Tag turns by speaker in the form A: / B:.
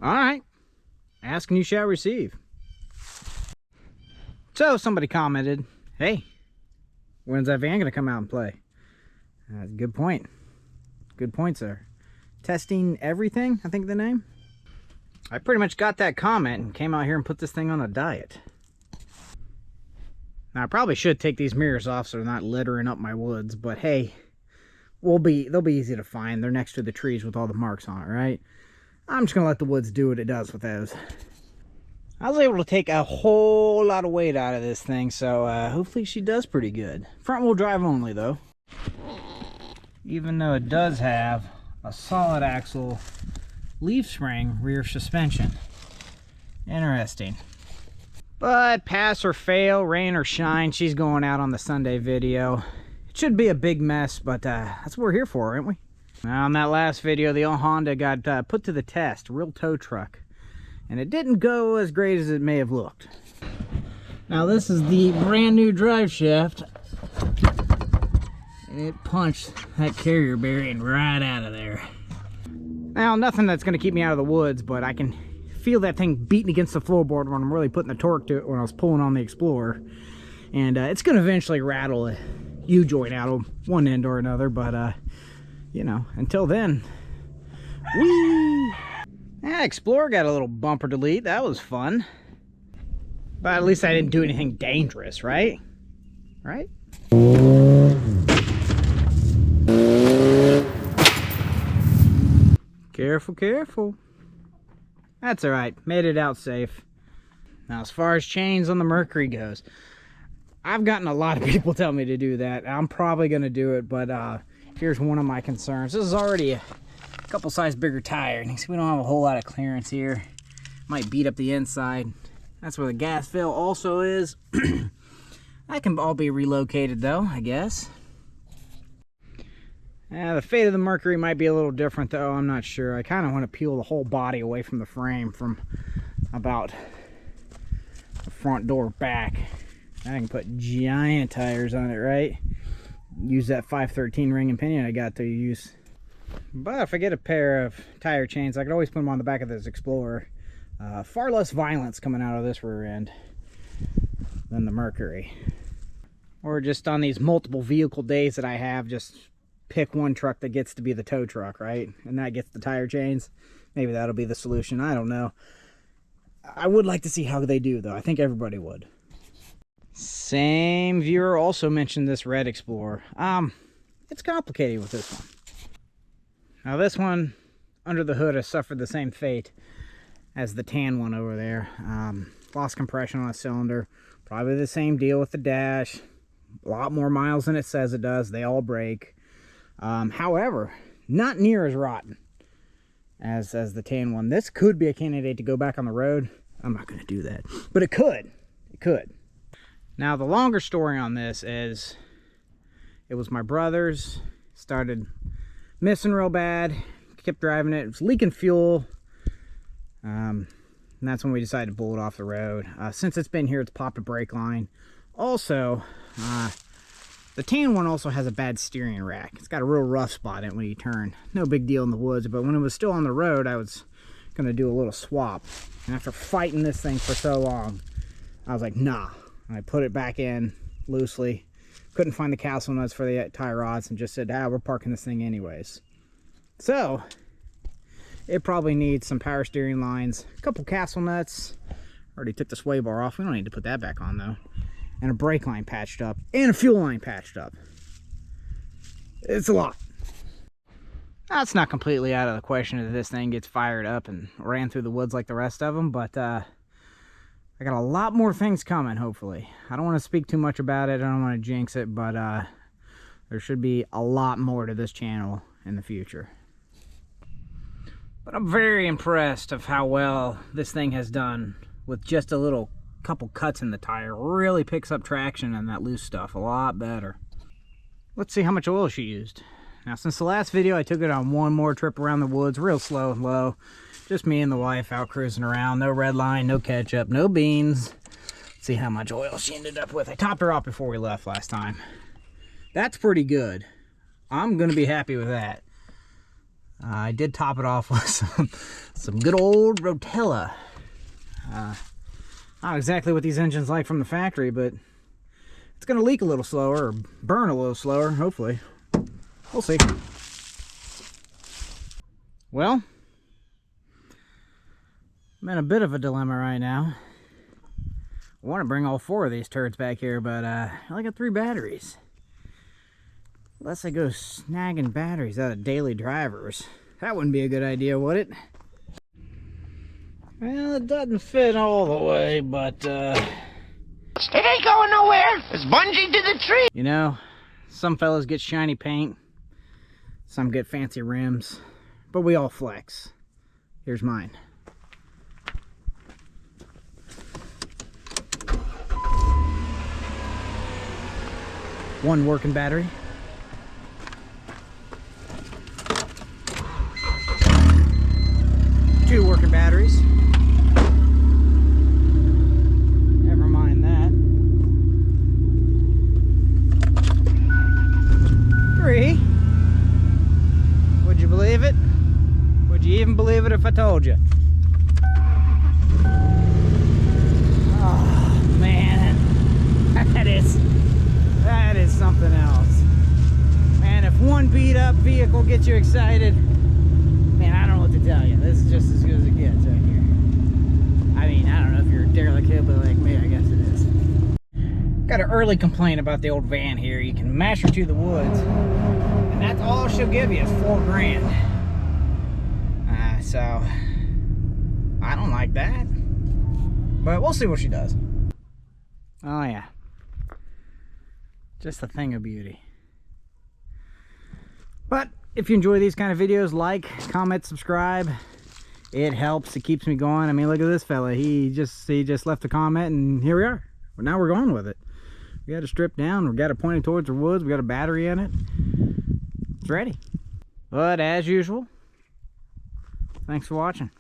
A: All right. Ask and you shall receive. So somebody commented, hey, when's that van gonna come out and play? Good point. Good point, sir. Testing everything, I think the name. I pretty much got that comment and came out here and put this thing on a diet. Now I probably should take these mirrors off so they're not littering up my woods, but hey, they'll be easy to find. They're next to the trees with all the marks on it, right? I'm just gonna let the woods do what it does with those. I was able to take a whole lot of weight out of this thing, so hopefully she does pretty good. Front wheel drive only though. Even though it does have a solid axle leaf spring rear suspension. Interesting. But pass or fail, rain or shine, she's going out on the Sunday video. It should be a big mess, but that's what we're here for, aren't we? Now, on that last video, the old Honda got put to the test, real tow truck. And it didn't go as great as it may have looked. Now this is the brand new drive shaft. And it punched that carrier bearing right out of there. Now, nothing that's going to keep me out of the woods, but I can feel that thing beating against the floorboard when I'm really putting the torque to it when I was pulling on the Explorer. And it's going to eventually rattle a U-joint out of one end or another, but you know, until then, whee! Yeah, Explorer got a little bumper delete. That was fun. But at least I didn't do anything dangerous, right? Right? Careful, careful. That's alright. Made it out safe. Now, as far as chains on the Mercury goes, I've gotten a lot of people tell me to do that. I'm probably going to do it, but here's one of my concerns. This is already a couple size bigger tire, and we don't have a whole lot of clearance here. Might beat up the inside. That's where the gas fill also is. That can all be relocated though, I guess. The fate of the Mercury might be a little different though, I'm not sure. I kind of want to peel the whole body away from the frame from about the front door back. I can put giant tires on it, right? Use that 513 ring and pinion I got to use. But if I get a pair of tire chains, I could always put them on the back of this Explorer. Far less violence coming out of this rear end than the Mercury. Or just on these multiple vehicle days that I have, just pick one truck that gets to be the tow truck, right? And that gets the tire chains. Maybe that'll be the solution. I don't know. I would like to see how they do, though. I think everybody would. Same viewer also mentioned this red Explorer. It's complicated with this one. Now this one, under the hood, has suffered the same fate as the tan one over there. Lost compression on a cylinder. Probably the same deal with the dash. A lot more miles than it says it does. They all break. However, not near as rotten as the tan one. This could be a candidate to go back on the road. I'm not going to do that. But it could. It could. Now the longer story on this is it was my brother's. Started missing real bad, kept driving it. It was leaking fuel, and that's when we decided to pull it off the road. Since it's been here, it's popped a brake line. Also, the tan one also has a bad steering rack. It's got a real rough spot in it when you turn. No big deal in the woods, but when it was still on the road, I was going to do a little swap. And after fighting this thing for so long, I was like, nah. And I put it back in loosely. Couldn't find the castle nuts for the tie rods and just said, we're parking this thing anyways. So, it probably needs some power steering lines, a couple castle nuts. Already took the sway bar off. We don't need to put that back on though. And a brake line patched up and a fuel line patched up. It's a lot. That's not completely out of the question if this thing gets fired up and ran through the woods like the rest of them, but I got a lot more things coming, hopefully. I don't want to speak too much about it. I don't want to jinx it, but there should be a lot more to this channel in the future. But I'm very impressed of how well this thing has done with just a little couple cuts in the tire. Really picks up traction on that loose stuff a lot better. Let's see how much oil she used. Now, since the last video, I took it on one more trip around the woods, real slow and low. Just me and the wife out cruising around. No red line, no ketchup, no beans. Let's see how much oil she ended up with. I topped her off before we left last time. That's pretty good. I'm going to be happy with that. I did top it off with some good old Rotella. Not exactly what these engines like from the factory, but it's going to leak a little slower, or burn a little slower, hopefully. We'll see. Well, I'm in a bit of a dilemma right now. I want to bring all 4 of these turds back here, but I only got 3 batteries. Unless I go snagging batteries out of daily drivers. That wouldn't be a good idea, would it? Well, it doesn't fit all the way, but
B: It ain't going nowhere. It's bungee to the tree.
A: you know, some fellas get shiny paint, some get fancy rims, but we all flex. Here's mine. One working battery. Two working batteries. Never mind that. 3. Would you believe it? Would you even believe it if I told you? Oh, man. That is something else. Man, if one beat up vehicle gets you excited, man, I don't know what to tell you. This is just as good as it gets right here. I mean, I don't know if you're a derelict hillbilly like me, I guess it is. Got an early complaint about the old van here. You can mash her to the woods, and that's all she'll give you is $4 grand. So, I don't like that. But we'll see what she does. Oh yeah. Just a thing of beauty. But if you enjoy these kind of videos, like, comment, subscribe. It helps. It keeps me going. I mean, look at this fella. He just left a comment, and here we are. Well, now we're going with it. We got it stripped down. We got it pointed towards the woods. We got a battery in it. It's ready. But as usual, thanks for watching.